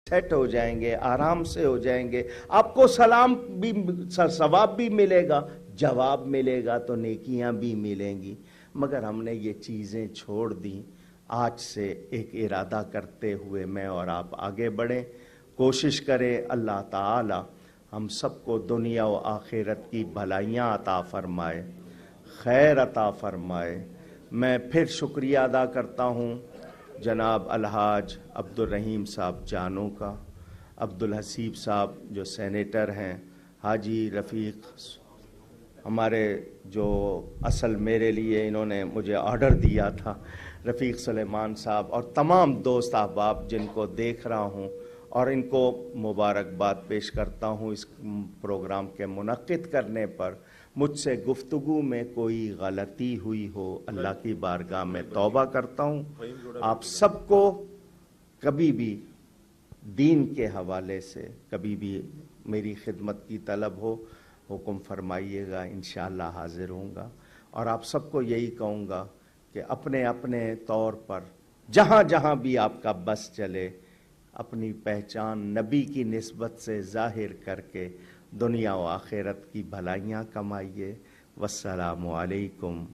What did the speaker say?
Set हो जाएंगे, आराम से हो जाएंगे, आपको सलाम भी, सवाब भी मिलेगा, जवाब मिलेगा, तो नेकियां भी मिलेंगी। मगर हमने ये चीज़ें छोड़ दी। आज से एक इरादा करते हुए मैं और आप आगे बढ़ें, कोशिश करें अल्लाह ताला हम सबको दुनिया व आखिरत की भलाइयाँ अता फरमाए, खैर अता फरमाए। मैं फिर शुक्रिया अदा करता हूँ जनाब अलहाज अब्दुल रहीम साहब जानू का, अब्दुल हसीब साहब जो सेनेटर हैं, हाजी रफ़ीक हमारे जो असल मेरे लिए इन्होंने मुझे ऑर्डर दिया था, रफ़ीक सुलेमान साहब, और तमाम दोस्त अहबाब जिनको देख रहा हूँ और इनको मुबारकबाद पेश करता हूँ इस प्रोग्राम के मुनक्किद करने पर। मुझसे गुफ्तगू में कोई गलती हुई हो अल्लाह की बारगाह में तौबा करता हूँ। आप सबको कभी भी दीन के हवाले से कभी भी मेरी खिदमत की तलब हो, हुक्म फरमाइएगा, इंशाअल्लाह हाजिर होऊंगा। और आप सबको यही कहूँगा कि अपने अपने तौर पर जहाँ जहाँ भी आपका बस चले, अपनी पहचान नबी की निस्बत से ज़ाहिर करके दुनिया व आखिरत की भलाइयाँ कमाइए। वस्सलामु अलैकुम।